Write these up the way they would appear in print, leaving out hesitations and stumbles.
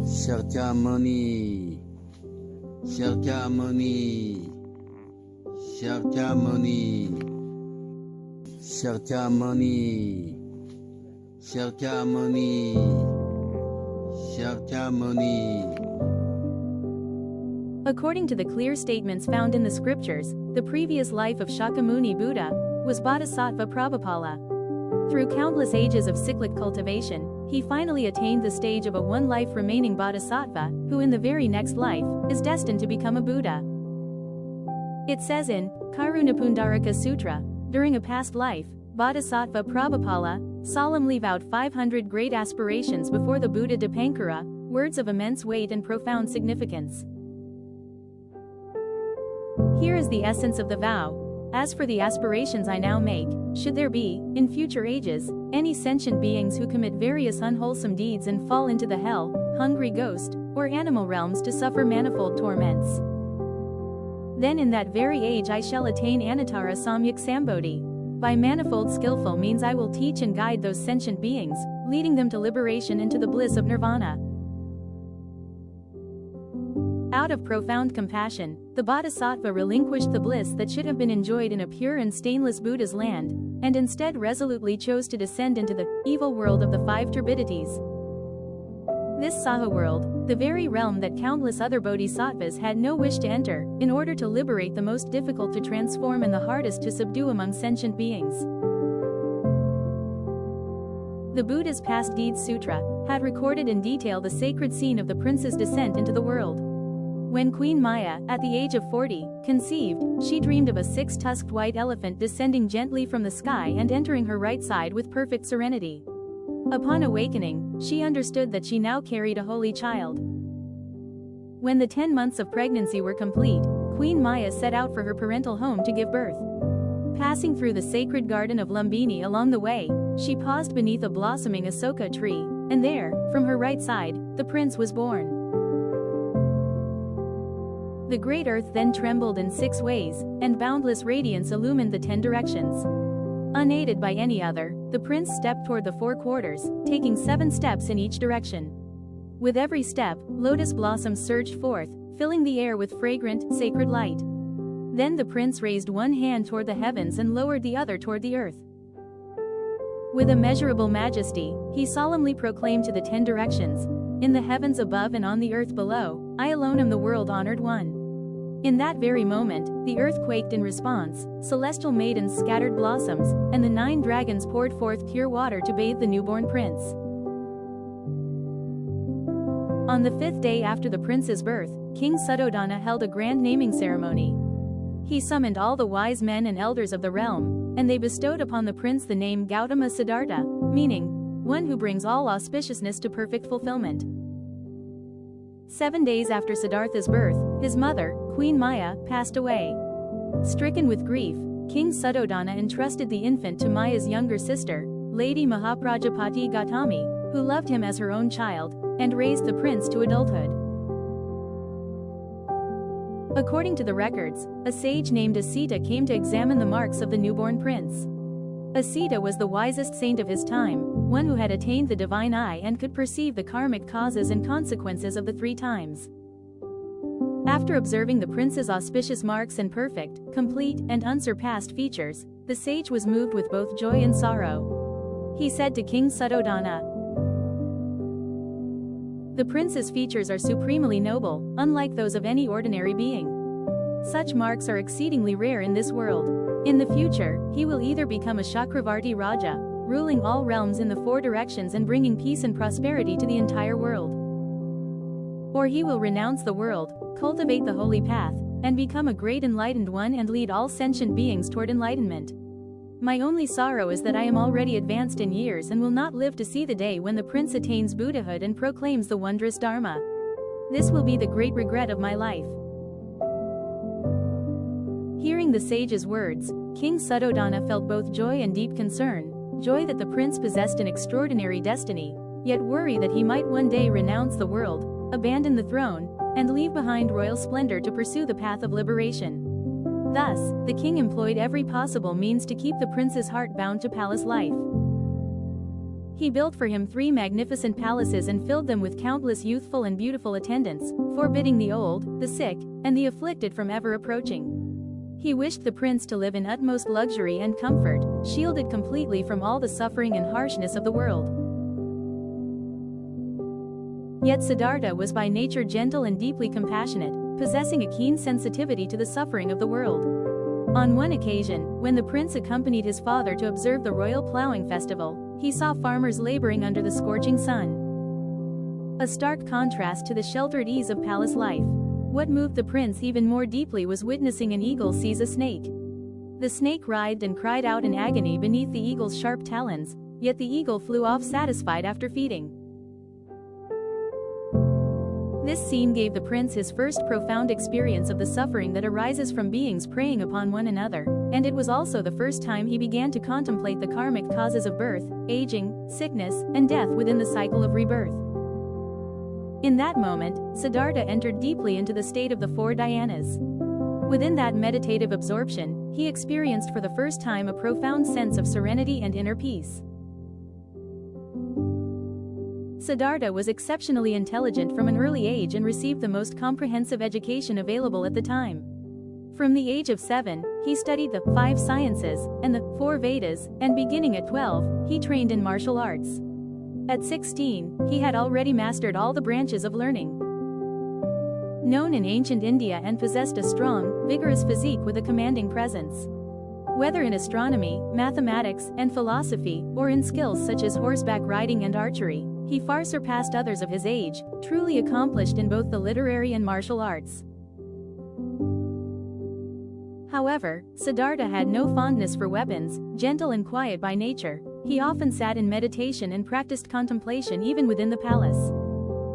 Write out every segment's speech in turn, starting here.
Shakyamuni, Shakyamuni, Shakyamuni, Shakyamuni, Shakyamuni, Shakyamuni. According to the clear statements found in the scriptures, the previous life of Shakyamuni Buddha was Bodhisattva Prabhupala. Through countless ages of cyclic cultivation, he finally attained the stage of a one-life remaining Bodhisattva, who in the very next life, is destined to become a Buddha. It says in Karunapundarika Sutra, during a past life, Bodhisattva Prabhupala solemnly vowed 500 great aspirations before the Buddha Dipankara, words of immense weight and profound significance. Here is the essence of the vow. As for the aspirations I now make, should there be, in future ages, any sentient beings who commit various unwholesome deeds and fall into the hell, hungry ghost, or animal realms to suffer manifold torments, then in that very age I shall attain Anuttara Samyak Sambodhi. By manifold skillful means I will teach and guide those sentient beings, leading them to liberation into the bliss of nirvana. Out of profound compassion, the Bodhisattva relinquished the bliss that should have been enjoyed in a pure and stainless Buddha's land, and instead resolutely chose to descend into the evil world of the five turbidities. This Saha world, the very realm that countless other bodhisattvas had no wish to enter, in order to liberate the most difficult to transform and the hardest to subdue among sentient beings. The Buddha's Past Deeds Sutra had recorded in detail the sacred scene of the prince's descent into the world. When Queen Maya, at the age of 40, conceived, she dreamed of a six-tusked white elephant descending gently from the sky and entering her right side with perfect serenity. Upon awakening, she understood that she now carried a holy child. When the 10 months of pregnancy were complete, Queen Maya set out for her parental home to give birth. Passing through the sacred garden of Lumbini along the way, she paused beneath a blossoming Asoka tree, and there, from her right side, the prince was born. The great earth then trembled in 6 ways, and boundless radiance illumined the 10 directions. Unaided by any other, the prince stepped toward the 4 quarters, taking 7 steps in each direction. With every step, lotus blossoms surged forth, filling the air with fragrant, sacred light. Then the prince raised one hand toward the heavens and lowered the other toward the earth. With immeasurable majesty, he solemnly proclaimed to the 10 directions, "In the heavens above and on the earth below, I alone am the world-honored one." In that very moment, the earth quaked in response, celestial maidens scattered blossoms, and the 9 dragons poured forth pure water to bathe the newborn prince. On the 5th day after the prince's birth, King Suddhodana held a grand naming ceremony. He summoned all the wise men and elders of the realm, and they bestowed upon the prince the name Gautama Siddhartha, meaning, one who brings all auspiciousness to perfect fulfillment. 7 days after Siddhartha's birth, his mother, Queen Maya, passed away. Stricken with grief, King Suddhodana entrusted the infant to Maya's younger sister, Lady Mahaprajapati Gautami, who loved him as her own child, and raised the prince to adulthood. According to the records, a sage named Asita came to examine the marks of the newborn prince. Asita was the wisest saint of his time, one who had attained the divine eye and could perceive the karmic causes and consequences of the 3 times. After observing the prince's auspicious marks and perfect, complete, and unsurpassed features, the sage was moved with both joy and sorrow. He said to King Suddhodana, "The prince's features are supremely noble, unlike those of any ordinary being. Such marks are exceedingly rare in this world. In the future, he will either become a Chakravarti Raja, ruling all realms in the 4 directions and bringing peace and prosperity to the entire world, or he will renounce the world, cultivate the holy path, and become a great enlightened one and lead all sentient beings toward enlightenment. My only sorrow is that I am already advanced in years and will not live to see the day when the prince attains Buddhahood and proclaims the wondrous Dharma. This will be the great regret of my life." Hearing the sage's words, King Suddhodana felt both joy and deep concern, joy that the prince possessed an extraordinary destiny, yet worry that he might one day renounce the world, abandon the throne, and leave behind royal splendor to pursue the path of liberation. Thus, the king employed every possible means to keep the prince's heart bound to palace life. He built for him 3 magnificent palaces and filled them with countless youthful and beautiful attendants, forbidding the old, the sick, and the afflicted from ever approaching. He wished the prince to live in utmost luxury and comfort, shielded completely from all the suffering and harshness of the world. Yet Siddhartha was by nature gentle and deeply compassionate, possessing a keen sensitivity to the suffering of the world. On one occasion, when the prince accompanied his father to observe the royal plowing festival, he saw farmers laboring under the scorching sun. A stark contrast to the sheltered ease of palace life. What moved the prince even more deeply was witnessing an eagle seize a snake. The snake writhed and cried out in agony beneath the eagle's sharp talons, yet the eagle flew off satisfied after feeding. This scene gave the prince his first profound experience of the suffering that arises from beings preying upon one another, and it was also the first time he began to contemplate the karmic causes of birth, aging, sickness, and death within the cycle of rebirth. In that moment, Siddhartha entered deeply into the state of the 4 dhyanas. Within that meditative absorption, he experienced for the first time a profound sense of serenity and inner peace. Siddhartha was exceptionally intelligent from an early age and received the most comprehensive education available at the time. From the age of 7, he studied the 5 sciences and the 4 Vedas, and beginning at 12, he trained in martial arts. At 16, he had already mastered all the branches of learning known in ancient India and possessed a strong, vigorous physique with a commanding presence. Whether in astronomy, mathematics, and philosophy, or in skills such as horseback riding and archery, he far surpassed others of his age, truly accomplished in both the literary and martial arts. However, Siddhartha had no fondness for weapons, gentle and quiet by nature. He often sat in meditation and practiced contemplation even within the palace.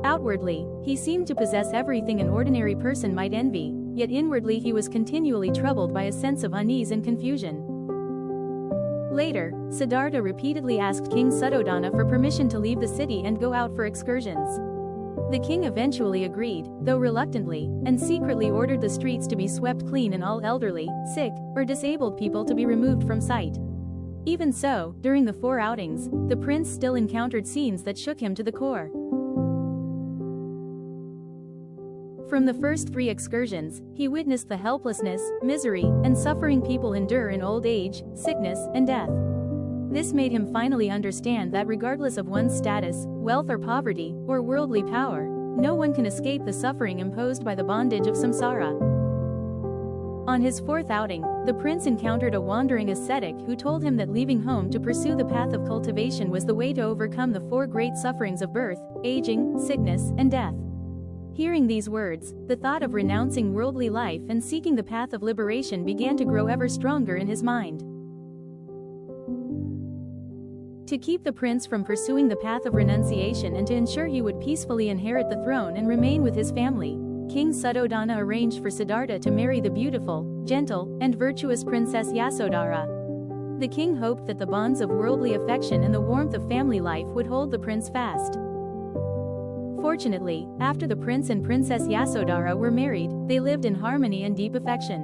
Outwardly, he seemed to possess everything an ordinary person might envy, yet inwardly he was continually troubled by a sense of unease and confusion. Later, Siddhartha repeatedly asked King Suddhodana for permission to leave the city and go out for excursions. The king eventually agreed, though reluctantly, and secretly ordered the streets to be swept clean and all elderly, sick, or disabled people to be removed from sight. Even so, during the 4 outings, the prince still encountered scenes that shook him to the core. From the first 3 excursions, he witnessed the helplessness, misery, and suffering people endure in old age, sickness, and death. This made him finally understand that regardless of one's status, wealth or poverty, or worldly power, no one can escape the suffering imposed by the bondage of samsara. On his 4th outing, the prince encountered a wandering ascetic who told him that leaving home to pursue the path of cultivation was the way to overcome the 4 great sufferings of birth, aging, sickness, and death. Hearing these words, the thought of renouncing worldly life and seeking the path of liberation began to grow ever stronger in his mind. To keep the prince from pursuing the path of renunciation and to ensure he would peacefully inherit the throne and remain with his family, King Suddhodana arranged for Siddhartha to marry the beautiful, gentle, and virtuous Princess Yasodhara. The king hoped that the bonds of worldly affection and the warmth of family life would hold the prince fast. Fortunately, after the prince and Princess Yasodhara were married, they lived in harmony and deep affection.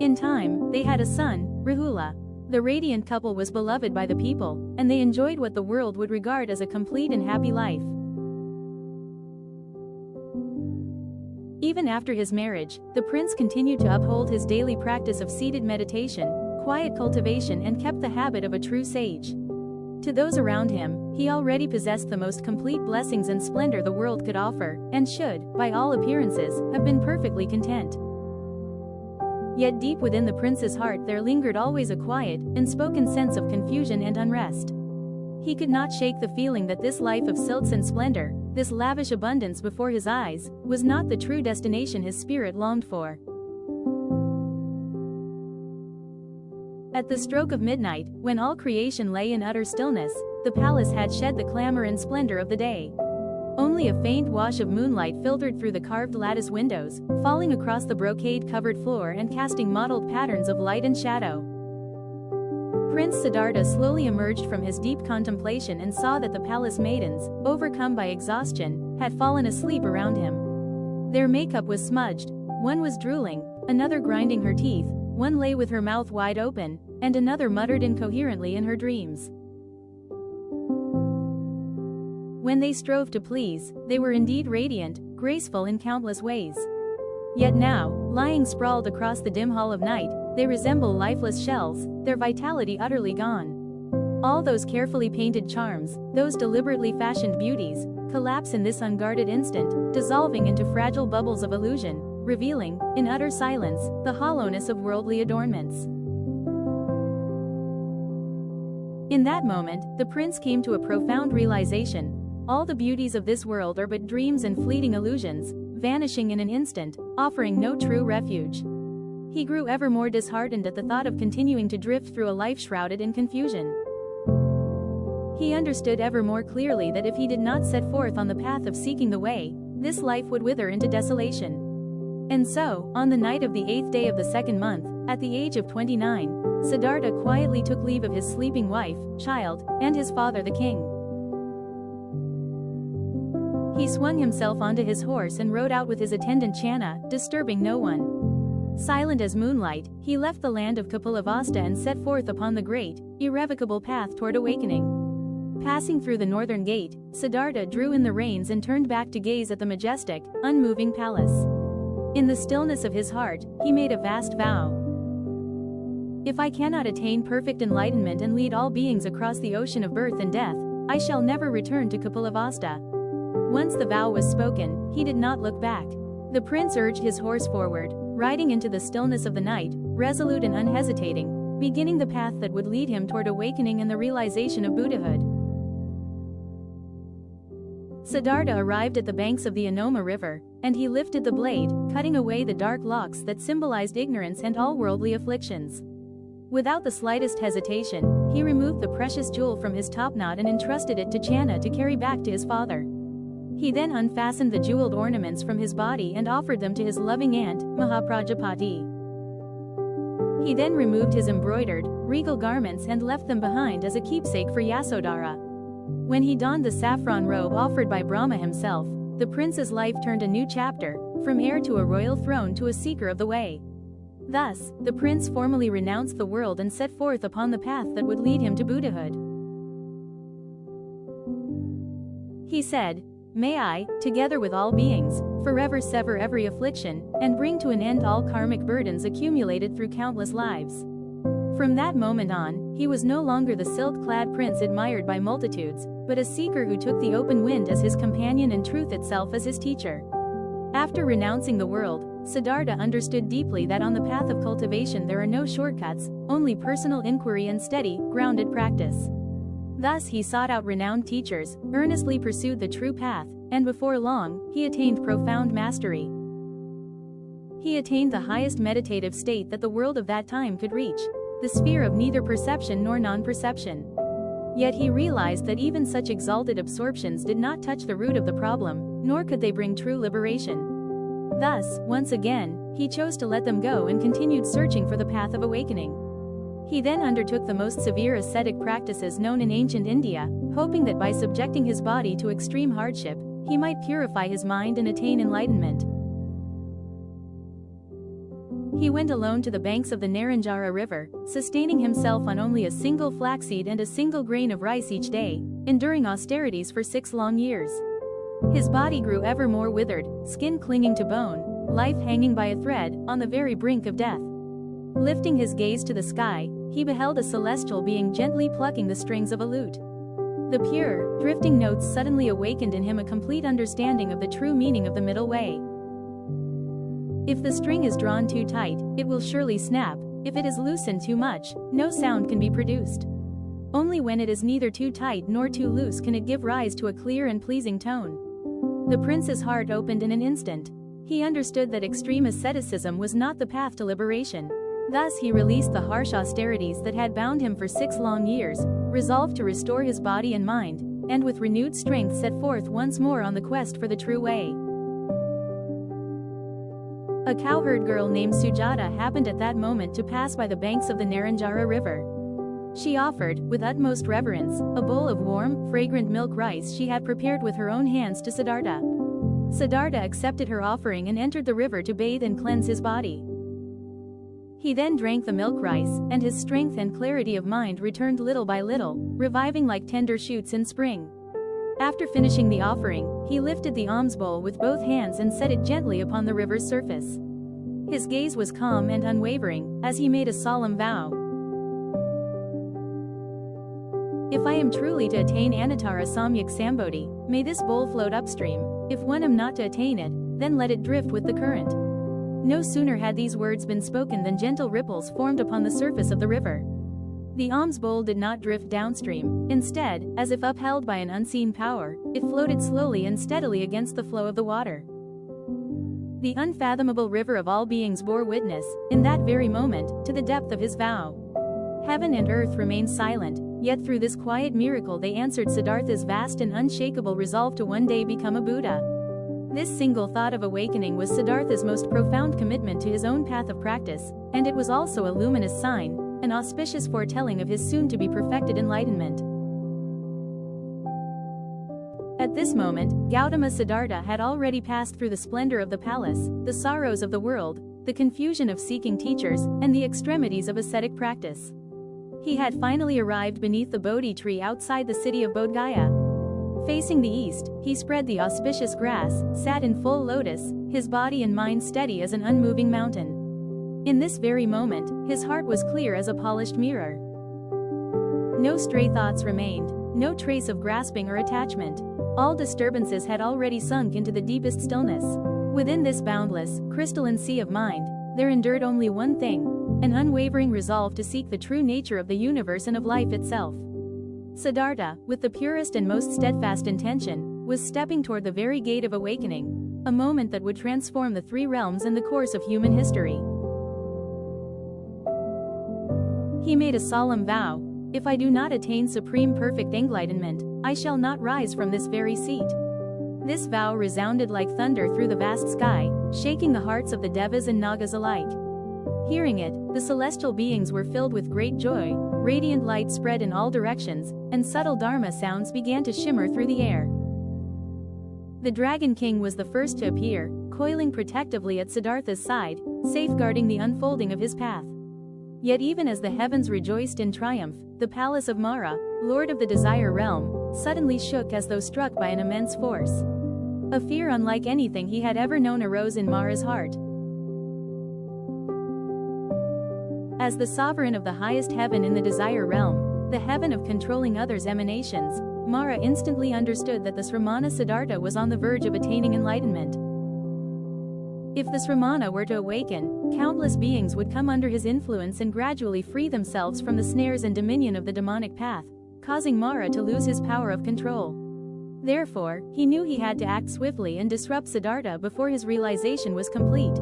In time, they had a son, Rahula. The radiant couple was beloved by the people, and they enjoyed what the world would regard as a complete and happy life. Even after his marriage, the prince continued to uphold his daily practice of seated meditation, quiet cultivation, and kept the habit of a true sage. To those around him, he already possessed the most complete blessings and splendor the world could offer, and should, by all appearances, have been perfectly content. Yet deep within the prince's heart there lingered always a quiet, unspoken sense of confusion and unrest. He could not shake the feeling that this life of silks and splendor, this lavish abundance before his eyes, was not the true destination his spirit longed for. At the stroke of midnight, when all creation lay in utter stillness, the palace had shed the clamor and splendor of the day. Only a faint wash of moonlight filtered through the carved lattice windows, falling across the brocade-covered floor and casting mottled patterns of light and shadow. Prince Siddhartha slowly emerged from his deep contemplation and saw that the palace maidens, overcome by exhaustion, had fallen asleep around him. Their makeup was smudged, one was drooling, another grinding her teeth, one lay with her mouth wide open, and another muttered incoherently in her dreams. When they strove to please, they were indeed radiant, graceful in countless ways. Yet now, lying sprawled across the dim hall of night, they resemble lifeless shells, their vitality utterly gone. All those carefully painted charms, those deliberately fashioned beauties, collapse in this unguarded instant, dissolving into fragile bubbles of illusion, revealing, in utter silence, the hollowness of worldly adornments. In that moment, the prince came to a profound realization. All the beauties of this world are but dreams and fleeting illusions, vanishing in an instant, offering no true refuge. He grew ever more disheartened at the thought of continuing to drift through a life shrouded in confusion. He understood ever more clearly that if he did not set forth on the path of seeking the way, this life would wither into desolation. And so, on the night of the 8th day of the 2nd month, at the age of 29, Siddhartha quietly took leave of his sleeping wife, child, and his father the king. He swung himself onto his horse and rode out with his attendant Channa, disturbing no one. Silent as moonlight, he left the land of Kapilavastu and set forth upon the great, irrevocable path toward awakening. Passing through the northern gate, Siddhartha drew in the reins and turned back to gaze at the majestic, unmoving palace. In the stillness of his heart, he made a vast vow. If I cannot attain perfect enlightenment and lead all beings across the ocean of birth and death, I shall never return to Kapilavastu. Once the vow was spoken, he did not look back. The prince urged his horse forward, riding into the stillness of the night, resolute and unhesitating, beginning the path that would lead him toward awakening and the realization of Buddhahood. Siddhartha arrived at the banks of the Anoma River, and he lifted the blade, cutting away the dark locks that symbolized ignorance and all worldly afflictions. Without the slightest hesitation, he removed the precious jewel from his topknot and entrusted it to Channa to carry back to his father. He then unfastened the jeweled ornaments from his body and offered them to his loving aunt, Mahaprajapati. He then removed his embroidered, regal garments and left them behind as a keepsake for Yasodhara. When he donned the saffron robe offered by Brahma himself, the prince's life turned a new chapter, from heir to a royal throne to a seeker of the way. Thus, the prince formally renounced the world and set forth upon the path that would lead him to Buddhahood. He said, "May I, together with all beings, forever sever every affliction, and bring to an end all karmic burdens accumulated through countless lives." From that moment on, he was no longer the silk-clad prince admired by multitudes, but a seeker who took the open wind as his companion and truth itself as his teacher. After renouncing the world, Siddhartha understood deeply that on the path of cultivation there are no shortcuts, only personal inquiry and steady, grounded practice. Thus he sought out renowned teachers, earnestly pursued the true path, and before long, he attained profound mastery. He attained the highest meditative state that the world of that time could reach, the sphere of neither perception nor non-perception. Yet he realized that even such exalted absorptions did not touch the root of the problem, nor could they bring true liberation. Thus, once again, he chose to let them go and continued searching for the path of awakening. He then undertook the most severe ascetic practices known in ancient India, hoping that by subjecting his body to extreme hardship, he might purify his mind and attain enlightenment. He went alone to the banks of the Naranjara River, sustaining himself on only a single flaxseed and a single grain of rice each day, enduring austerities for 6 long years. His body grew ever more withered, skin clinging to bone, life hanging by a thread, on the very brink of death. Lifting his gaze to the sky, he beheld a celestial being gently plucking the strings of a lute. The pure, drifting notes suddenly awakened in him a complete understanding of the true meaning of the middle way. If the string is drawn too tight, it will surely snap. If it is loosened too much, no sound can be produced. Only when it is neither too tight nor too loose can it give rise to a clear and pleasing tone. The prince's heart opened in an instant. He understood that extreme asceticism was not the path to liberation. Thus he released the harsh austerities that had bound him for 6 long years, resolved to restore his body and mind, and with renewed strength set forth once more on the quest for the true way. A cowherd girl named Sujata happened at that moment to pass by the banks of the Naranjara River. She offered, with utmost reverence, a bowl of warm, fragrant milk rice she had prepared with her own hands to Siddhartha. Siddhartha accepted her offering and entered the river to bathe and cleanse his body. He then drank the milk rice, and his strength and clarity of mind returned little by little, reviving like tender shoots in spring. After finishing the offering, he lifted the alms bowl with both hands and set it gently upon the river's surface. His gaze was calm and unwavering, as he made a solemn vow. If I am truly to attain Anattara Samyak Sambodhi, may this bowl float upstream. If one am not to attain it, then let it drift with the current. No sooner had these words been spoken than gentle ripples formed upon the surface of the river. The alms bowl did not drift downstream. Instead, as if upheld by an unseen power, it floated slowly and steadily against the flow of the water. The unfathomable river of all beings bore witness, in that very moment, to the depth of his vow. Heaven and earth remained silent, yet through this quiet miracle they answered Siddhartha's vast and unshakable resolve to one day become a Buddha. This single thought of awakening was Siddhartha's most profound commitment to his own path of practice, and it was also a luminous sign, an auspicious foretelling of his soon-to-be perfected enlightenment. At this moment, Gautama Siddhartha had already passed through the splendor of the palace, the sorrows of the world, the confusion of seeking teachers, and the extremities of ascetic practice. He had finally arrived beneath the Bodhi tree outside the city of Bodh Gaya. Facing the east, he spread the auspicious grass, sat in full lotus, his body and mind steady as an unmoving mountain. In this very moment, his heart was clear as a polished mirror. No stray thoughts remained, no trace of grasping or attachment. All disturbances had already sunk into the deepest stillness. Within this boundless, crystalline sea of mind, there endured only one thing: an unwavering resolve to seek the true nature of the universe and of life itself. Siddhartha, with the purest and most steadfast intention, was stepping toward the very gate of awakening, a moment that would transform the three realms and the course of human history. He made a solemn vow: if I do not attain supreme perfect enlightenment, I shall not rise from this very seat. This vow resounded like thunder through the vast sky, shaking the hearts of the Devas and Nagas alike. Hearing it, the celestial beings were filled with great joy, radiant light spread in all directions, and subtle Dharma sounds began to shimmer through the air. The Dragon King was the first to appear, coiling protectively at Siddhartha's side, safeguarding the unfolding of his path. Yet even as the heavens rejoiced in triumph, the palace of Mara, lord of the desire realm, suddenly shook as though struck by an immense force. A fear unlike anything he had ever known arose in Mara's heart. As the sovereign of the highest heaven in the desire realm, the heaven of controlling others' emanations, Mara instantly understood that the Sramana Siddhartha was on the verge of attaining enlightenment. If the Sramana were to awaken, countless beings would come under his influence and gradually free themselves from the snares and dominion of the demonic path, causing Mara to lose his power of control. Therefore, he knew he had to act swiftly and disrupt Siddhartha before his realization was complete.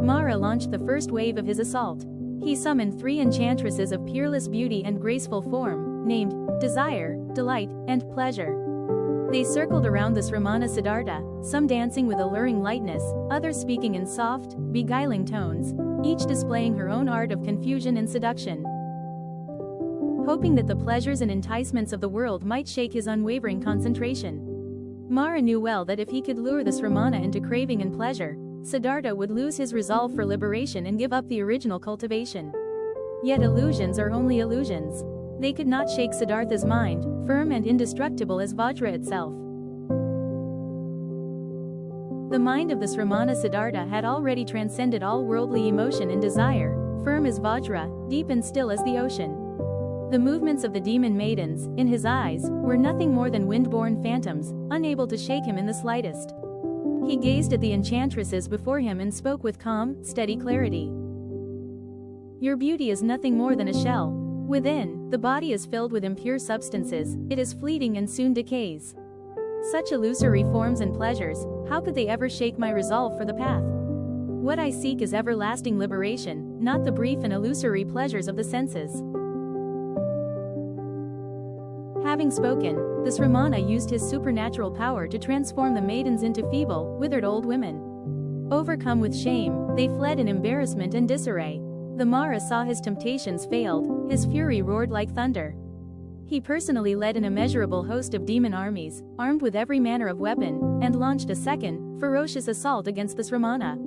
Mara launched the first wave of his assault. He summoned 3 enchantresses of peerless beauty and graceful form, named Desire, Delight, and Pleasure. They circled around the Sramana Siddhartha, some dancing with alluring lightness, others speaking in soft, beguiling tones, each displaying her own art of confusion and seduction. Hoping that the pleasures and enticements of the world might shake his unwavering concentration. Mara knew well that if he could lure the Sramana into craving and pleasure, Siddhartha would lose his resolve for liberation and give up the original cultivation. Yet illusions are only illusions. They could not shake Siddhartha's mind, firm and indestructible as Vajra itself. The mind of the Sramana Siddhartha had already transcended all worldly emotion and desire, firm as Vajra, deep and still as the ocean. The movements of the demon maidens, in his eyes, were nothing more than wind-borne phantoms, unable to shake him in the slightest. He gazed at the enchantresses before him and spoke with calm, steady clarity. Your beauty is nothing more than a shell. Within, the body is filled with impure substances, it is fleeting and soon decays. Such illusory forms and pleasures, how could they ever shake my resolve for the path? What I seek is everlasting liberation, not the brief and illusory pleasures of the senses. Having spoken, the Sramana used his supernatural power to transform the maidens into feeble, withered old women. Overcome with shame, they fled in embarrassment and disarray. The Mara saw his temptations failed, his fury roared like thunder. He personally led an immeasurable host of demon armies, armed with every manner of weapon, and launched a second, ferocious assault against the Sramana.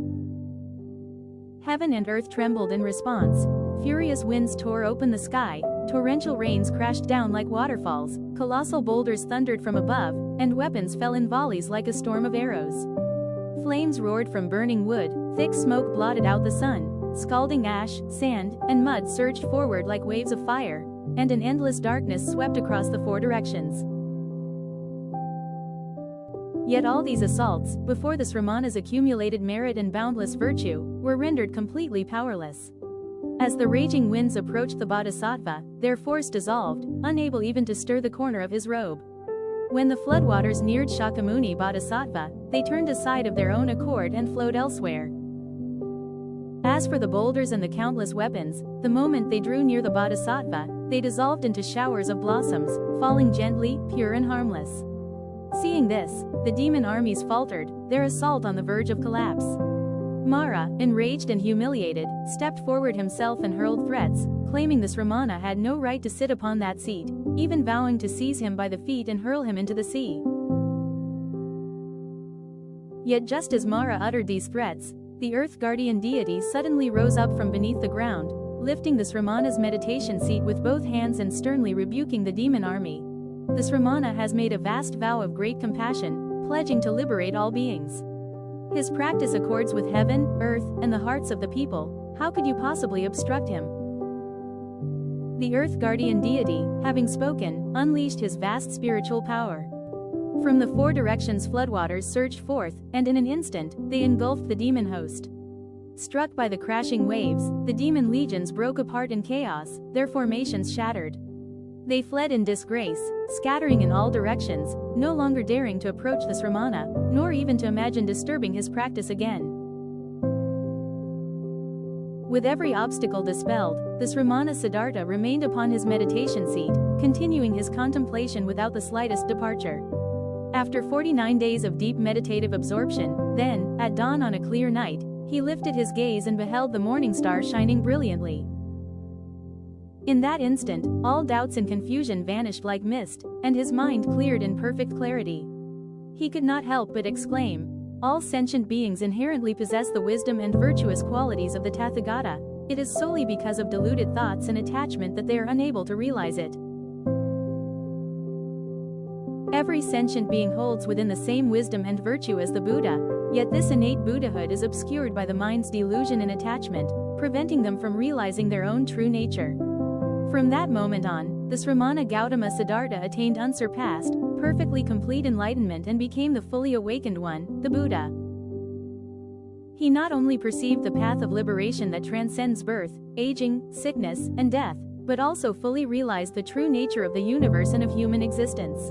Heaven and earth trembled in response. Furious winds tore open the sky, torrential rains crashed down like waterfalls, colossal boulders thundered from above, and weapons fell in volleys like a storm of arrows. Flames roared from burning wood, thick smoke blotted out the sun, scalding ash, sand, and mud surged forward like waves of fire, and an endless darkness swept across the four directions. Yet all these assaults, before the Sramana's accumulated merit and boundless virtue, were rendered completely powerless. As the raging winds approached the Bodhisattva, their force dissolved, unable even to stir the corner of his robe. When the floodwaters neared Shakyamuni Bodhisattva, they turned aside of their own accord and flowed elsewhere. As for the boulders and the countless weapons, the moment they drew near the Bodhisattva, they dissolved into showers of blossoms, falling gently, pure and harmless. Seeing this, the demon armies faltered, their assault on the verge of collapse. Mara, enraged and humiliated, stepped forward himself and hurled threats, claiming the Sramana had no right to sit upon that seat, even vowing to seize him by the feet and hurl him into the sea. Yet just as Mara uttered these threats, the earth guardian deity suddenly rose up from beneath the ground, lifting the Sramana's meditation seat with both hands and sternly rebuking the demon army. The Sramana has made a vast vow of great compassion, pledging to liberate all beings. His practice accords with heaven, earth, and the hearts of the people. How could you possibly obstruct him? The earth guardian deity, having spoken, unleashed his vast spiritual power. From the four directions floodwaters surged forth, and in an instant, they engulfed the demon host. Struck by the crashing waves, the demon legions broke apart in chaos, their formations shattered. They fled in disgrace, scattering in all directions, no longer daring to approach the Sramana, nor even to imagine disturbing his practice again. With every obstacle dispelled, the Sramana Siddhartha remained upon his meditation seat, continuing his contemplation without the slightest departure. After 49 days of deep meditative absorption, then, at dawn on a clear night, he lifted his gaze and beheld the morning star shining brilliantly. In that instant, all doubts and confusion vanished like mist, and his mind cleared in perfect clarity. He could not help but exclaim, "All sentient beings inherently possess the wisdom and virtuous qualities of the Tathagata. It is solely because of deluded thoughts and attachment that they are unable to realize it." Every sentient being holds within the same wisdom and virtue as the Buddha, yet this innate Buddhahood is obscured by the mind's delusion and attachment, preventing them from realizing their own true nature. From that moment on, the Sramana Gautama Siddhartha attained unsurpassed, perfectly complete enlightenment and became the fully awakened one, the Buddha. He not only perceived the path of liberation that transcends birth, aging, sickness, and death, but also fully realized the true nature of the universe and of human existence.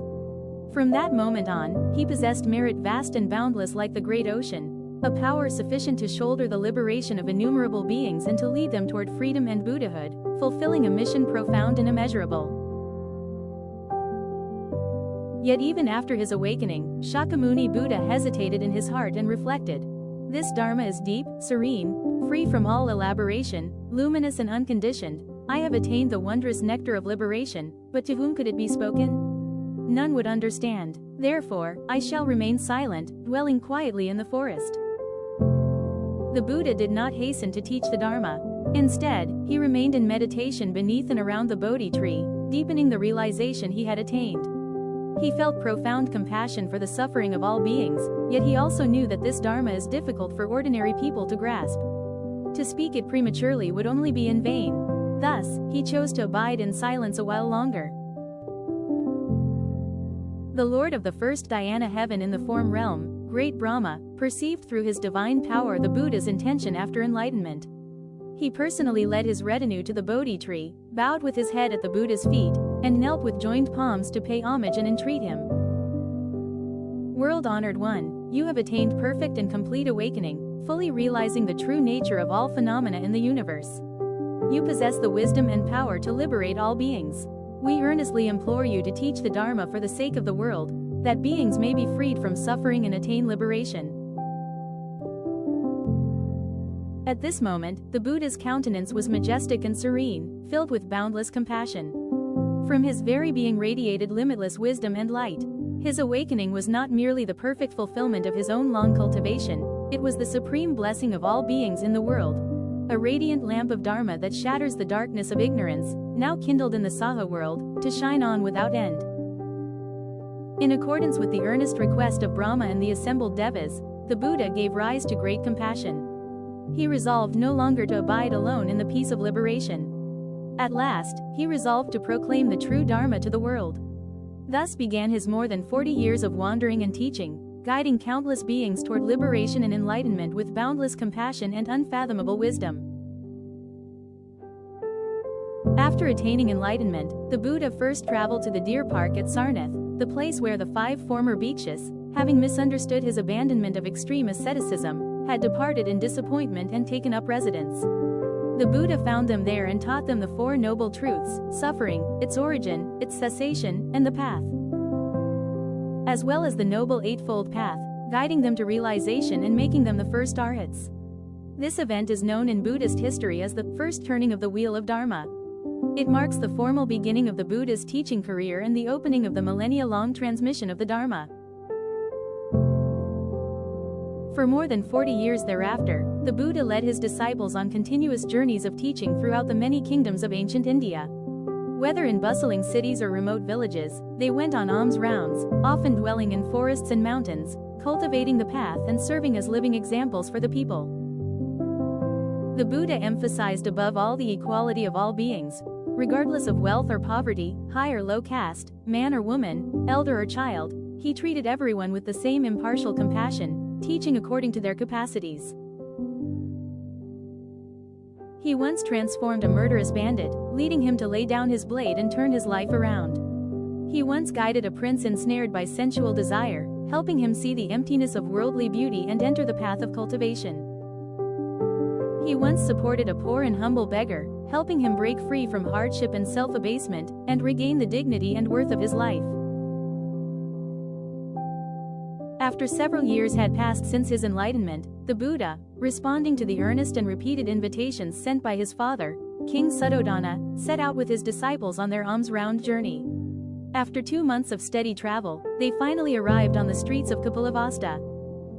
From that moment on, he possessed merit vast and boundless like the great ocean, a power sufficient to shoulder the liberation of innumerable beings and to lead them toward freedom and Buddhahood, fulfilling a mission profound and immeasurable. Yet even after his awakening, Shakyamuni Buddha hesitated in his heart and reflected. This Dharma is deep, serene, free from all elaboration, luminous and unconditioned. I have attained the wondrous nectar of liberation, but to whom could it be spoken? None would understand. Therefore, I shall remain silent, dwelling quietly in the forest. The Buddha did not hasten to teach the Dharma. Instead, he remained in meditation beneath and around the Bodhi tree, deepening the realization he had attained. He felt profound compassion for the suffering of all beings, yet he also knew that this Dharma is difficult for ordinary people to grasp. To speak it prematurely would only be in vain. Thus, he chose to abide in silence a while longer. The Lord of the first dhyana heaven in the form realm, Great Brahma, perceived through his divine power the Buddha's intention after enlightenment. He personally led his retinue to the Bodhi tree, bowed with his head at the Buddha's feet, and knelt with joined palms to pay homage and entreat him. World-honored one, you have attained perfect and complete awakening, fully realizing the true nature of all phenomena in the universe. You possess the wisdom and power to liberate all beings. We earnestly implore you to teach the Dharma for the sake of the world, that beings may be freed from suffering and attain liberation. At this moment, the Buddha's countenance was majestic and serene, filled with boundless compassion. From his very being radiated limitless wisdom and light. His awakening was not merely the perfect fulfillment of his own long cultivation, it was the supreme blessing of all beings in the world. A radiant lamp of Dharma that shatters the darkness of ignorance, now kindled in the Saha world, to shine on without end. In accordance with the earnest request of Brahma and the assembled Devas, the Buddha gave rise to great compassion. He resolved no longer to abide alone in the peace of liberation. At last, he resolved to proclaim the true Dharma to the world. Thus began his more than 40 years of wandering and teaching, guiding countless beings toward liberation and enlightenment with boundless compassion and unfathomable wisdom. After attaining enlightenment, the Buddha first traveled to the deer park at Sarnath, the place where the 5 former bhikshus, having misunderstood his abandonment of extreme asceticism, had departed in disappointment and taken up residence. The Buddha found them there and taught them the 4 noble truths: suffering, its origin, its cessation, and the path, as well as the noble Eightfold Path, guiding them to realization and making them the first arhats. This event is known in Buddhist history as the first turning of the wheel of Dharma. It marks the formal beginning of the Buddha's teaching career and the opening of the millennia-long transmission of the Dharma. For more than 40 years thereafter, the Buddha led his disciples on continuous journeys of teaching throughout the many kingdoms of ancient India. Whether in bustling cities or remote villages, they went on alms rounds, often dwelling in forests and mountains, cultivating the path and serving as living examples for the people. The Buddha emphasized above all the equality of all beings, regardless of wealth or poverty, high or low caste, man or woman, elder or child. He treated everyone with the same impartial compassion, teaching according to their capacities. He once transformed a murderous bandit, leading him to lay down his blade and turn his life around. He once guided a prince ensnared by sensual desire, helping him see the emptiness of worldly beauty and enter the path of cultivation. He once supported a poor and humble beggar, helping him break free from hardship and self-abasement, and regain the dignity and worth of his life. After several years had passed since his enlightenment, the Buddha, responding to the earnest and repeated invitations sent by his father, King Suddhodana, set out with his disciples on their alms-round journey. After 2 months of steady travel, they finally arrived on the streets of Kapilavastu.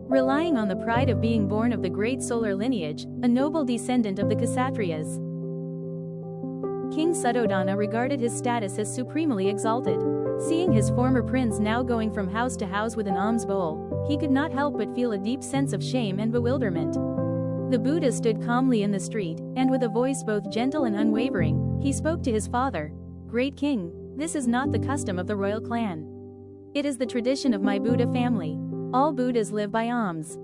Relying on the pride of being born of the great solar lineage, a noble descendant of the Kshatriyas, King Suddhodana regarded his status as supremely exalted. Seeing his former prince now going from house to house with an alms bowl, he could not help but feel a deep sense of shame and bewilderment. The Buddha stood calmly in the street, and with a voice both gentle and unwavering, he spoke to his father. "Great king, this is not the custom of the royal clan. It is the tradition of my Buddha family. All Buddhas live by alms."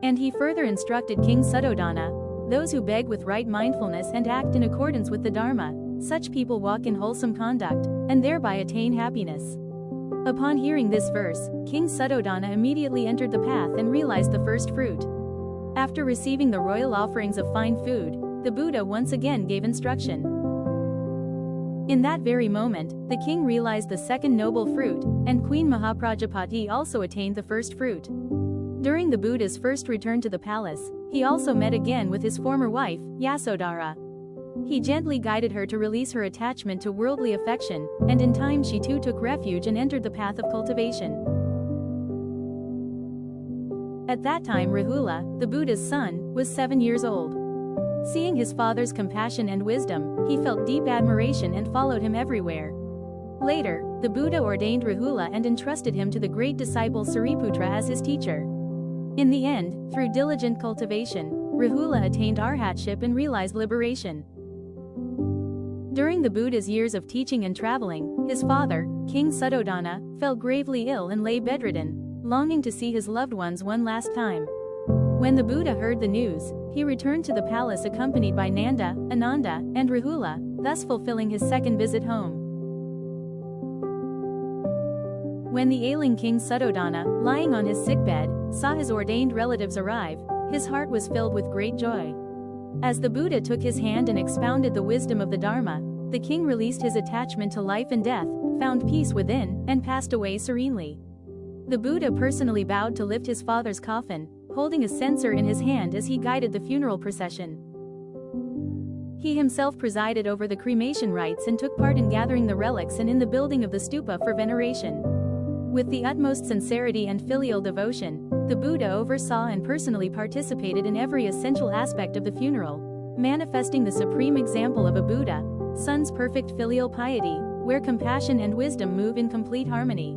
And he further instructed King Suddhodana, "Those who beg with right mindfulness and act in accordance with the Dharma, such people walk in wholesome conduct, and thereby attain happiness." Upon hearing this verse, King Suddhodana immediately entered the path and realized the first fruit. After receiving the royal offerings of fine food, the Buddha once again gave instruction. In that very moment, the king realized the second noble fruit, and Queen Mahaprajapati also attained the first fruit. During the Buddha's first return to the palace, he also met again with his former wife, Yasodhara. He gently guided her to release her attachment to worldly affection, and in time she too took refuge and entered the path of cultivation. At that time Rahula, the Buddha's son, was 7 years old. Seeing his father's compassion and wisdom, he felt deep admiration and followed him everywhere. Later, the Buddha ordained Rahula and entrusted him to the great disciple Sariputra as his teacher. In the end, through diligent cultivation, Rahula attained arhatship and realized liberation. During the Buddha's years of teaching and traveling, his father, King Suddhodana, fell gravely ill and lay bedridden, longing to see his loved ones one last time. When the Buddha heard the news, he returned to the palace accompanied by Nanda, Ananda, and Rahula, thus fulfilling his second visit home. When the ailing King Suddhodana, lying on his sickbed, saw his ordained relatives arrive, his heart was filled with great joy. As the Buddha took his hand and expounded the wisdom of the Dharma, the king released his attachment to life and death, found peace within, and passed away serenely. The Buddha personally bowed to lift his father's coffin, holding a censer in his hand as he guided the funeral procession. He himself presided over the cremation rites and took part in gathering the relics and in the building of the stupa for veneration. With the utmost sincerity and filial devotion, the Buddha oversaw and personally participated in every essential aspect of the funeral. manifesting the supreme example of a Buddha, son's perfect filial piety, where compassion and wisdom move in complete harmony.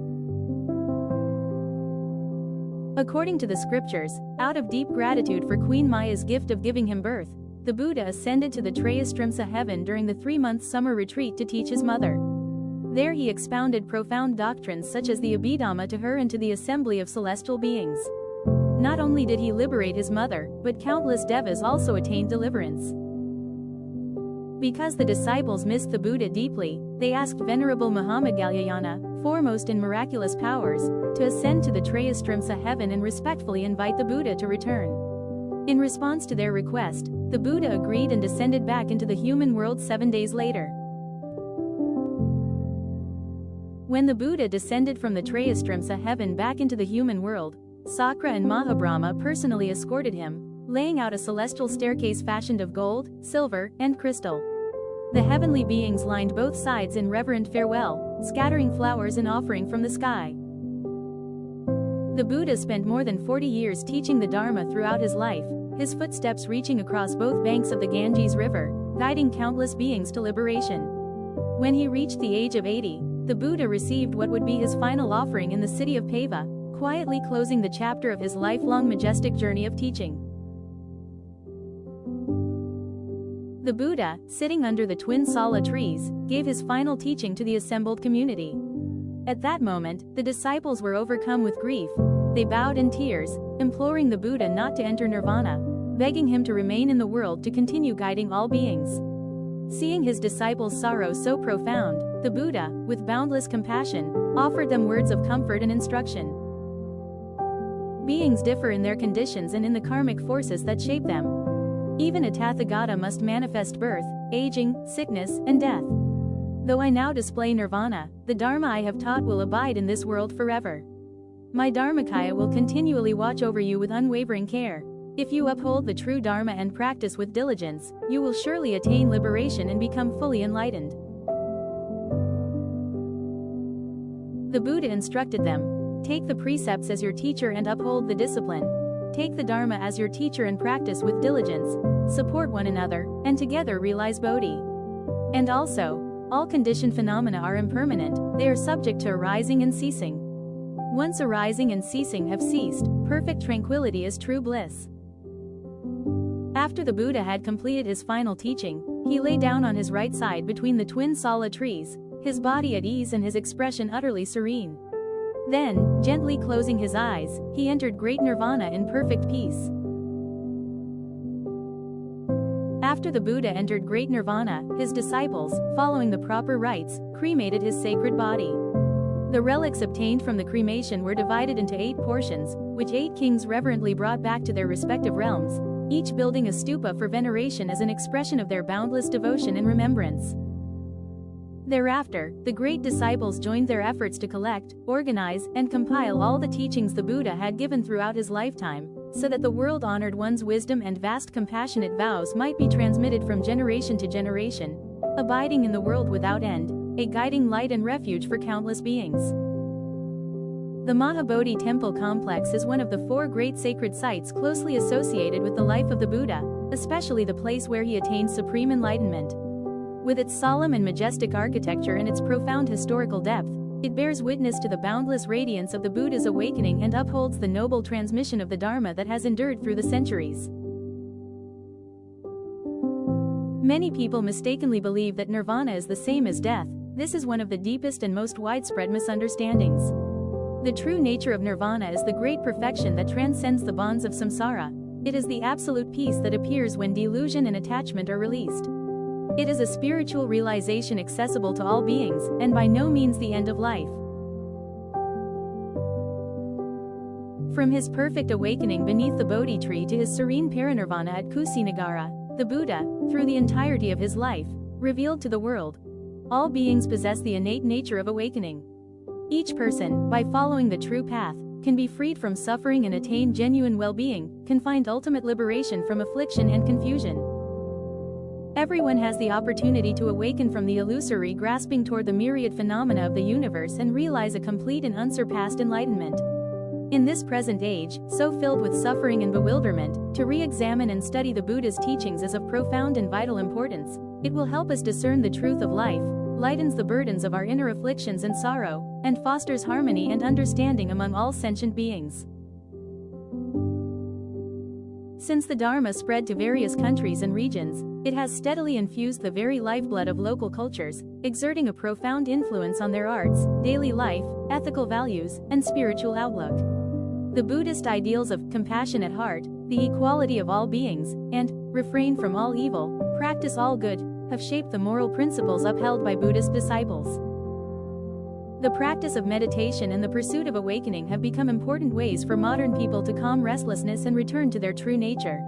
According to the scriptures, out of deep gratitude for Queen Maya's gift of giving him birth, the Buddha ascended to the Trayastrimsa heaven during the 3-month summer retreat to teach his mother. There he expounded profound doctrines such as the Abhidhamma to her and to the assembly of celestial beings. Not only did he liberate his mother, but countless devas also attained deliverance. Because the disciples missed the Buddha deeply, they asked Venerable Mahamoggalyayana, foremost in miraculous powers, to ascend to the Trayastrimsa heaven and respectfully invite the Buddha to return. In response to their request, the Buddha agreed and descended back into the human world 7 days later. When the Buddha descended from the Trayastrimsa heaven back into the human world, Sakra and Mahabrahma personally escorted him, laying out a celestial staircase fashioned of gold, silver, and crystal. The heavenly beings lined both sides in reverent farewell, scattering flowers and offering from the sky. The Buddha spent more than 40 years teaching the Dharma throughout his life, his footsteps reaching across both banks of the Ganges River, guiding countless beings to liberation. When he reached the age of 80, the Buddha received what would be his final offering in the city of Pava, quietly closing the chapter of his lifelong majestic journey of teaching. The Buddha, sitting under the twin sala trees, gave his final teaching to the assembled community. At that moment, the disciples were overcome with grief. They bowed in tears, imploring the Buddha not to enter nirvana, begging him to remain in the world to continue guiding all beings. Seeing his disciples' sorrow so profound, the Buddha, with boundless compassion, offered them words of comfort and instruction. Beings differ in their conditions and in the karmic forces that shape them. Even a Tathagata must manifest birth, aging, sickness, and death. Though I now display nirvana, the Dharma I have taught will abide in this world forever. My Dharmakaya will continually watch over you with unwavering care. If you uphold the true Dharma and practice with diligence, you will surely attain liberation and become fully enlightened. The Buddha instructed them, take the precepts as your teacher and uphold the discipline. Take the Dharma as your teacher and practice with diligence. Support one another, and together realize Bodhi. And also, all conditioned phenomena are impermanent, they are subject to arising and ceasing. Once arising and ceasing have ceased, perfect tranquility is true bliss. After the Buddha had completed his final teaching, he lay down on his right side between the twin sala trees, his body at ease and his expression utterly serene. Then, gently closing his eyes, he entered great nirvana in perfect peace. After the Buddha entered great nirvana, his disciples, following the proper rites, cremated his sacred body. The relics obtained from the cremation were divided into 8 portions, which 8 kings reverently brought back to their respective realms, each building a stupa for veneration as an expression of their boundless devotion and remembrance. Thereafter, the great disciples joined their efforts to collect, organize, and compile all the teachings the Buddha had given throughout his lifetime, so that the world-honored one's wisdom and vast compassionate vows might be transmitted from generation to generation, abiding in the world without end, a guiding light and refuge for countless beings. The Mahabodhi temple complex is one of the 4 great sacred sites closely associated with the life of the Buddha, especially the place where he attained supreme enlightenment. With its solemn and majestic architecture and its profound historical depth, it bears witness to the boundless radiance of the Buddha's awakening and upholds the noble transmission of the Dharma that has endured through the centuries. Many people mistakenly believe that nirvana is the same as death. This is one of the deepest and most widespread misunderstandings. The true nature of nirvana is the great perfection that transcends the bonds of samsara. It is the absolute peace that appears when delusion and attachment are released. It is a spiritual realization accessible to all beings, and by no means the end of life. From his perfect awakening beneath the Bodhi tree to his serene parinirvana at Kusinagara, the Buddha, through the entirety of his life, revealed to the world. All beings possess the innate nature of awakening. Each person, by following the true path, can be freed from suffering and attain genuine well-being, can find ultimate liberation from affliction and confusion. Everyone has the opportunity to awaken from the illusory grasping toward the myriad phenomena of the universe and realize a complete and unsurpassed enlightenment. In this present age, so filled with suffering and bewilderment, to re-examine and study the Buddha's teachings is of profound and vital importance. It will help us discern the truth of life, lightens the burdens of our inner afflictions and sorrow, and fosters harmony and understanding among all sentient beings. Since the Dharma spread to various countries and regions, it has steadily infused the very lifeblood of local cultures, exerting a profound influence on their arts, daily life, ethical values, and spiritual outlook. The Buddhist ideals of compassion at heart, the equality of all beings, and refrain from all evil, practice all good, have shaped the moral principles upheld by Buddhist disciples. The practice of meditation and the pursuit of awakening have become important ways for modern people to calm restlessness and return to their true nature.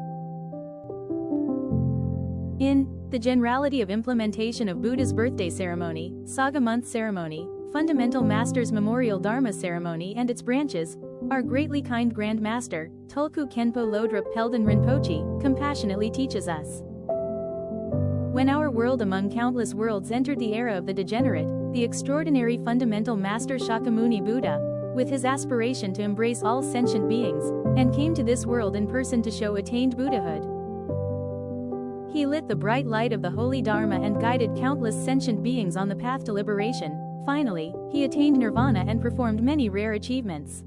In The Generality of Implementation of Buddha's Birthday Ceremony, Saga Month Ceremony, Fundamental Master's Memorial Dharma Ceremony and its branches, our greatly kind Grand Master, Tulku Khenpo Lodrup Pelden Rinpoche, compassionately teaches us. When our world among countless worlds entered the era of the degenerate, the extraordinary fundamental Master Shakyamuni Buddha, with his aspiration to embrace all sentient beings, and came to this world in person to show attained Buddhahood. He lit the bright light of the holy Dharma and guided countless sentient beings on the path to liberation. Finally, he attained nirvana and performed many rare achievements.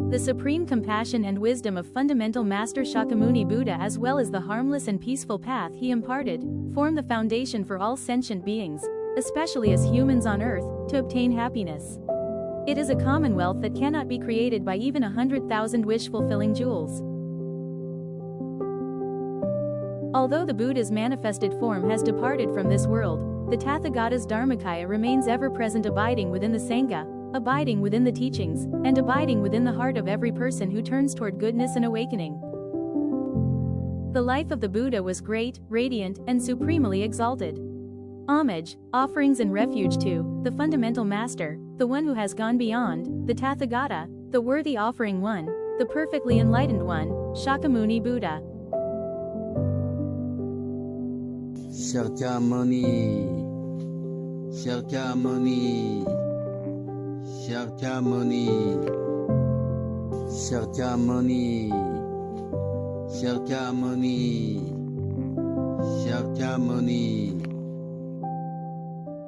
The supreme compassion and wisdom of fundamental Master Shakyamuni Buddha, as well as the harmless and peaceful path he imparted, form the foundation for all sentient beings, especially as humans on earth, to obtain happiness. It is a commonwealth that cannot be created by even 100,000 wish-fulfilling jewels. Although the Buddha's manifested form has departed from this world, the Tathagata's Dharmakaya remains ever-present, abiding within the Sangha, abiding within the teachings, and abiding within the heart of every person who turns toward goodness and awakening. The life of the Buddha was great, radiant, and supremely exalted. Homage, offerings and refuge to the fundamental Master, the one who has gone beyond, the Tathagata, the worthy offering one, the perfectly enlightened one, Shakyamuni Buddha. Shakyamuni, Shakyamuni, Shakyamuni, Shakyamuni, Shakyamuni, Shakyamuni.